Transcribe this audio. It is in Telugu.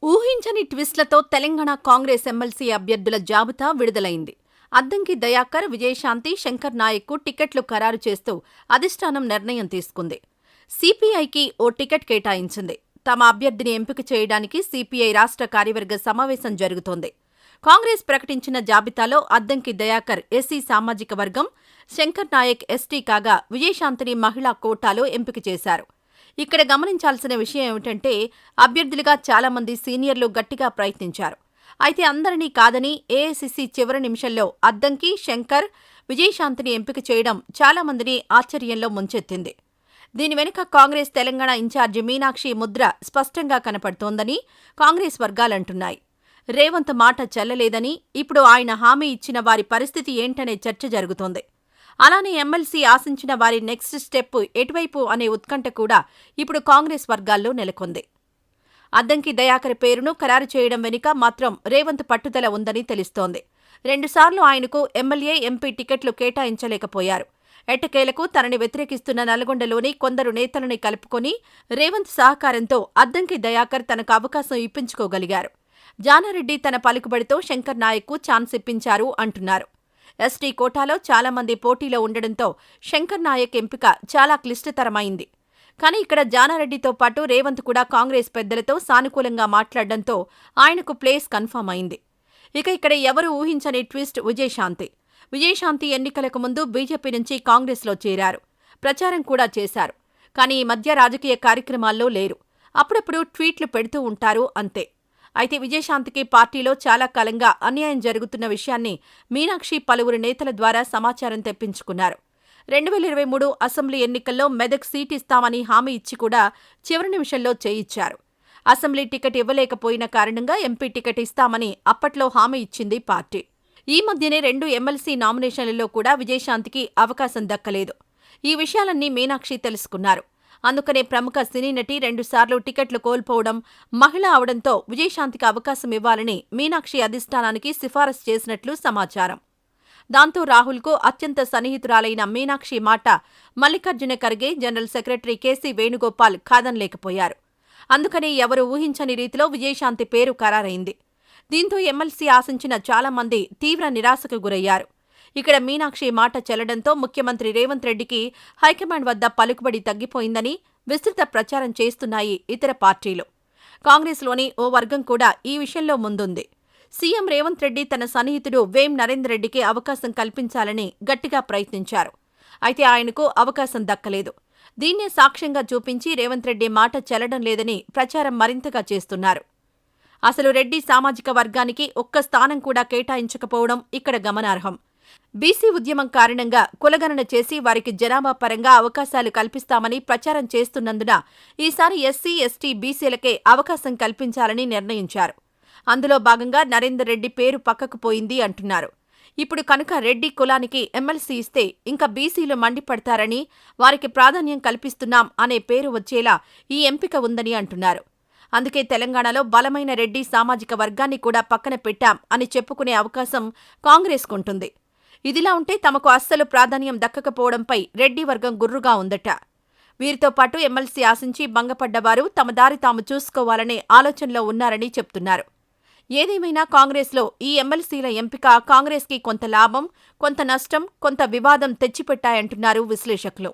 ఊహించని ట్విస్ట్లతో తెలంగాణ కాంగ్రెస్ ఎమ్మెల్సీ అభ్యర్థుల జాబితా విడుదలైంది. అద్దంకి దయాకర్, విజయశాంతి, శంకర్ నాయక్కు టికెట్లు ఖరారు చేస్తూ అధిష్టానం నిర్ణయం తీసుకుంది. సిపిఐకి ఓ టికెట్ కేటాయించింది. తమ అభ్యర్థిని ఎంపిక చేయడానికి సిపిఐ రాష్ట్ర కార్యవర్గ సమావేశం జరుగుతోంది. కాంగ్రెస్ ప్రకటించిన జాబితాలో అద్దంకి దయాకర్ ఎస్సీ సామాజిక వర్గం, శంకర్ నాయక్ ఎస్టీ కాగా విజయశాంతిని మహిళా కోటాలో ఎంపిక చేశారు. ఇక్కడ గమనించాల్సిన విషయం ఏమిటంటే అభ్యర్థులుగా చాలామంది సీనియర్లు గట్టిగా ప్రయత్నించారు. అయితే అందరినీ కాదని ఏఐసీసీ చివరి నిమిషంలో అద్దంకి, శంకర్, విజయశాంతిని ఎంపిక చేయడం చాలామందిని ఆశ్చర్యంలో ముంచెత్తింది. దీని వెనుక కాంగ్రెస్ తెలంగాణ ఇన్ఛార్జి మీనాక్షి ముద్ర స్పష్టంగా కనపడుతోందని కాంగ్రెస్ వర్గాలంటున్నాయి. రేవంత్ మాట చెల్లలేదని, ఇప్పుడు ఆయన హామీ ఇచ్చిన వారి పరిస్థితి ఏంటనే చర్చ జరుగుతోంది. అలానే ఎమ్మెల్సీ ఆశించిన వారి నెక్స్ట్ స్టెప్ ఎటువైపు అనే ఉత్కంఠ కూడా ఇప్పుడు కాంగ్రెస్ వర్గాల్లో నెలకొంది. అద్దంకి దయాకర్ పేరును ఖరారు చేయడం వెనుక మాత్రం రేవంత్ పట్టుదల ఉందని తెలుస్తోంది. 2 సార్లు ఆయనకు ఎమ్మెల్యే, ఎంపీ టికెట్లు కేటాయించలేకపోయారు. ఎట్టకేలకు తనని వ్యతిరేకిస్తున్న నల్గొండలోని కొందరు నేతలని కలుపుకొని రేవంత్ సహకారంతో అద్దంకి దయాకర్ తనకు అవకాశం ఇప్పించుకోగలిగారు. జానారెడ్డి తన పలుకుబడితో శంకర్ నాయక్కు ఛాన్స్ ఇప్పించారు అంటున్నారు. ఎస్టీ కోటాలో చాలామంది పోటీలో ఉండడంతో శంకర్ నాయక్ ఎంపిక చాలా క్లిష్టతరమైంది. కానీ ఇక్కడ జానారెడ్డితో పాటు రేవంత్ కూడా కాంగ్రెస్ పెద్దలతో సానుకూలంగా మాట్లాడడంతో ఆయనకు ప్లేస్ కన్ఫర్మ్ అయింది. ఇక ఇక్కడ ఎవరు ఊహించని ట్విస్ట్ విజయశాంతి. విజయశాంతి ఎన్నికలకు ముందు బీజేపీ నుంచి కాంగ్రెస్లో చేరారు. ప్రచారం కూడా చేశారు. కానీ ఈ మధ్య రాజకీయ కార్యక్రమాల్లో లేరు. అప్పుడప్పుడు ట్వీట్లు పెడుతూ ఉంటారు అంతే. అయితే విజయశాంతికి పార్టీలో చాలా కాలంగా అన్యాయం జరుగుతున్న విషయాన్ని మీనాక్షి పలువురు నేతల ద్వారా సమాచారం తెప్పించుకున్నారు. 2023 అసెంబ్లీ ఎన్నికల్లో మెదక్ సీట్ ఇస్తామని హామీ ఇచ్చి కూడా చివరి నిమిషంలో చేయిచ్చారు. అసెంబ్లీ టికెట్ ఇవ్వలేకపోయిన కారణంగా ఎంపీ టికెట్ ఇస్తామని అప్పట్లో హామీ ఇచ్చింది పార్టీ. ఈ మధ్యనే 2 ఎమ్మెల్సీ నామినేషన్లలో కూడా విజయశాంతికి అవకాశం దక్కలేదు. ఈ విషయాలన్నీ మీనాక్షి తెలుసుకున్నారు. అందుకనే ప్రముఖ సినీ నటి 2 సార్లు టికెట్లు కోల్పోవడం, మహిళ అవడంతో విజయశాంతికి అవకాశం ఇవ్వాలని మీనాక్షి అధిష్టానానికి సిఫారసు చేసినట్లు సమాచారం. దాంతో రాహుల్కు అత్యంత సన్నిహితురాలైన మీనాక్షి మాట Mallikarjuna Kharge, general secretary KC Venugopal కాదనలేకపోయారు. అందుకని ఎవరు ఊహించని రీతిలో విజయశాంతి పేరు ఖరారైంది. దీంతో ఎమ్మెల్సీ ఆశించిన చాలామంది తీవ్ర నిరాశకు గురయ్యారు. ఇక్కడ మీనాక్షి మాట చెల్లడంతో ముఖ్యమంత్రి రేవంత్ రెడ్డికి హైకమాండ్ వద్ద పలుకుబడి తగ్గిపోయిందని విస్తృత ప్రచారం చేస్తున్నాయి ఇతర పార్టీలు. కాంగ్రెస్లోని ఓ వర్గం కూడా ఈ విషయంలో ముందుంది. సీఎం రేవంత్ రెడ్డి తన సన్నిహితుడు వేం నరేందర్ రెడ్డికి అవకాశం కల్పించాలని గట్టిగా ప్రయత్నించారు. అయితే ఆయనకు అవకాశం దక్కలేదు. దీన్నే సాక్ష్యంగా చూపించి రేవంత్ రెడ్డి మాట చెల్లడం లేదని ప్రచారం మరింతగా చేస్తున్నారు. అసలు రెడ్డి సామాజిక వర్గానికి ఒక్క స్థానం కూడా కేటాయించకపోవడం ఇక్కడ గమనార్హం. బీసీ ఉద్యమం కారణంగా కులగణన చేసి వారికి జనాభా పరంగా అవకాశాలు కల్పిస్తామని ప్రచారం చేస్తున్నందున ఈసారి ఎస్సీ, ఎస్టీ, బీసీలకే అవకాశం కల్పించాలని నిర్ణయించారు. అందులో భాగంగా నరేందర్ రెడ్డి పేరు పక్కకు పోయింది అంటున్నారు. ఇప్పుడు కనుక రెడ్డి కులానికి ఎమ్మెల్సీ ఇస్తే ఇంకా బీసీలు మండిపడతారని, వారికి ప్రాధాన్యం కల్పిస్తున్నాం అనే పేరు వచ్చేలా ఈ ఎంపిక ఉందని అంటున్నారు. అందుకే తెలంగాణలో బలమైన రెడ్డి సామాజిక వర్గాన్ని కూడా పక్కన పెట్టాం అని చెప్పుకునే అవకాశం కాంగ్రెస్కుంటుంది. ఇదిలా ఉంటే తమకు అస్సలు ప్రాధాన్యం దక్కకపోవడంపై రెడ్డి వర్గం గుర్రుగా ఉందట. వీరితో పాటు ఎమ్మెల్సీ ఆశించి భంగపడ్డవారు తమ దారి తాము చూసుకోవాలనే ఆలోచనలో ఉన్నారని చెప్తున్నారు. ఏదేమైనా కాంగ్రెస్లో ఈ ఎమ్మెల్సీల ఎంపిక కాంగ్రెస్కి కొంత లాభం, కొంత నష్టం, కొంత వివాదం తెచ్చిపెట్టాయంటున్నారు విశ్లేషకులు.